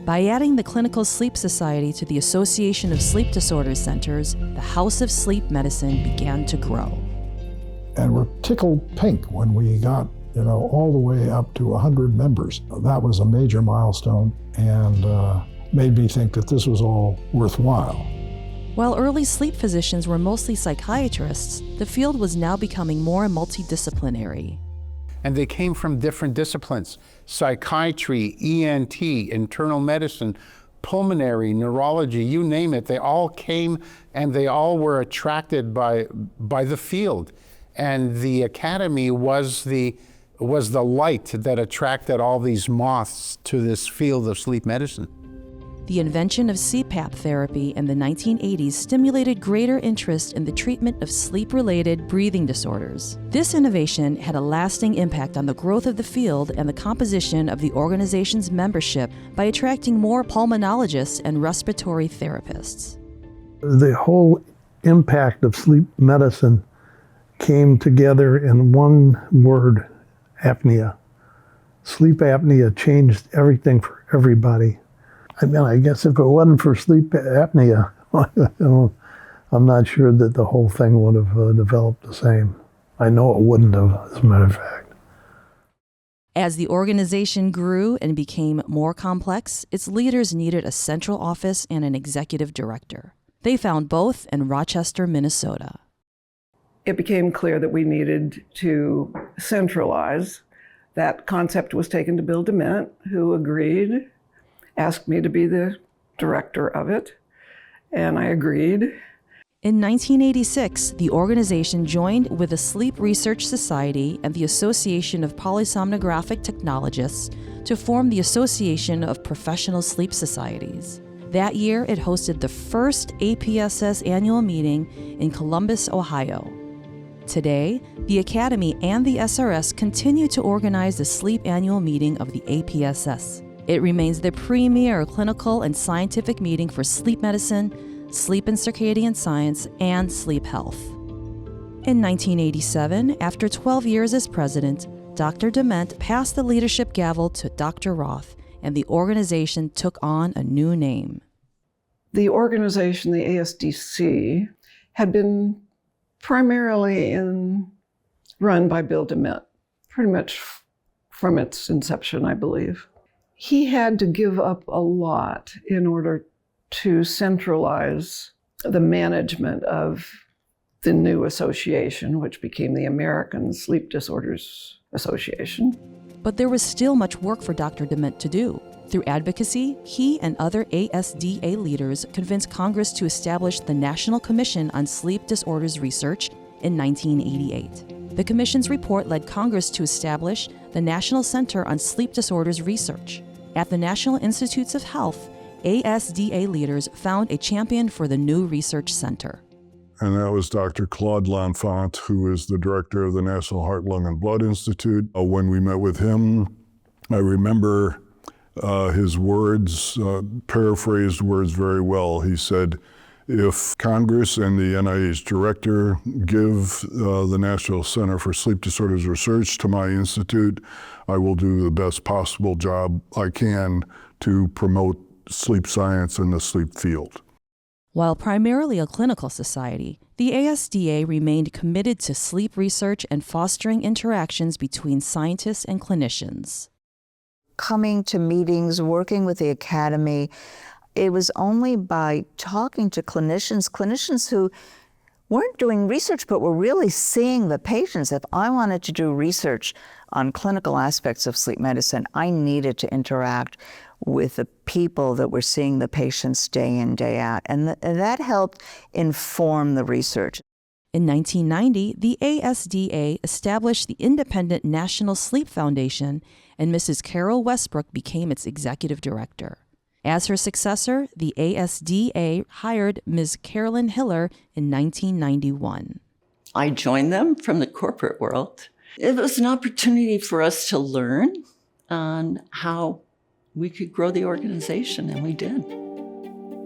By adding the Clinical Sleep Society to the Association of Sleep Disorders Centers, the House of Sleep Medicine began to grow. And we're tickled pink when we got, all the way up to 100 members. That was a major milestone and made me think that this was all worthwhile. While early sleep physicians were mostly psychiatrists, the field was now becoming more multidisciplinary. And they came from different disciplines: psychiatry, ENT, internal medicine, pulmonary, neurology, you name it. They all came and they all were attracted by the field. And the academy was the light that attracted all these moths to this field of sleep medicine. The invention of CPAP therapy in the 1980s stimulated greater interest in the treatment of sleep-related breathing disorders. This innovation had a lasting impact on the growth of the field and the composition of the organization's membership by attracting more pulmonologists and respiratory therapists. The whole impact of sleep medicine came together in one word: apnea. Sleep apnea changed everything for everybody. I guess if it wasn't for sleep apnea, I'm not sure that the whole thing would have developed the same. I know it wouldn't have, as a matter of fact. As the organization grew and became more complex, its leaders needed a central office and an executive director. They found both in Rochester, Minnesota. It became clear that we needed to centralize. That concept was taken to Bill DeMint, who agreed, asked me to be the director of it, and I agreed. In 1986, the organization joined with the Sleep Research Society and the Association of Polysomnographic Technologists to form the Association of Professional Sleep Societies. That year, it hosted the first APSS annual meeting in Columbus, Ohio. Today, the Academy and the SRS continue to organize the sleep annual meeting of the APSS. It remains the premier clinical and scientific meeting for sleep medicine, sleep and circadian science, and sleep health. In 1987, after 12 years as president, Dr. DeMint passed the leadership gavel to Dr. Roth, and the organization took on a new name. The organization, the ASDC, had been primarily run by Bill DeMint, pretty much from its inception, I believe. He had to give up a lot in order to centralize the management of the new association, which became the American Sleep Disorders Association. But there was still much work for Dr. DeMint to do. Through advocacy, he and other ASDA leaders convinced Congress to establish the National Commission on Sleep Disorders Research in 1988. The commission's report led Congress to establish the National Center on Sleep Disorders Research. At the National Institutes of Health, ASDA leaders found a champion for the new research center. And that was Dr. Claude L'Enfant, who is the director of the National Heart, Lung, and Blood Institute. When we met with him, I remember his words, paraphrased words very well. He said, if Congress and the NIH director give the National Center for Sleep Disorders Research to my institute, I will do the best possible job I can to promote sleep science in the sleep field. While primarily a clinical society, the ASDA remained committed to sleep research and fostering interactions between scientists and clinicians. Coming to meetings, working with the Academy, it was only by talking to clinicians who weren't doing research but were really seeing the patients. If I wanted to do research on clinical aspects of sleep medicine, I needed to interact with the people that were seeing the patients day in, day out. And that helped inform the research. In 1990, the ASDA established the independent National Sleep Foundation, and Mrs. Carol Westbrook became its executive director. As her successor, the ASDA hired Ms. Carolyn Hiller in 1991. I joined them from the corporate world. It was an opportunity for us to learn on how we could grow the organization, and we did.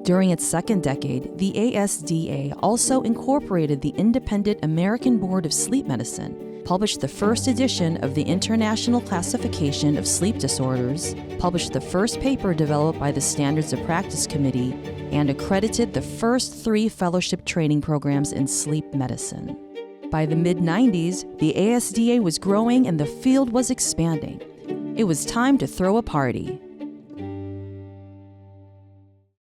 During its second decade, the ASDA also incorporated the Independent American Board of Sleep Medicine, published the first edition of the International Classification of Sleep Disorders, published the first paper developed by the Standards of Practice Committee, and accredited the first 3 fellowship training programs in sleep medicine. By the mid-90s, the ASDA was growing and the field was expanding. It was time to throw a party.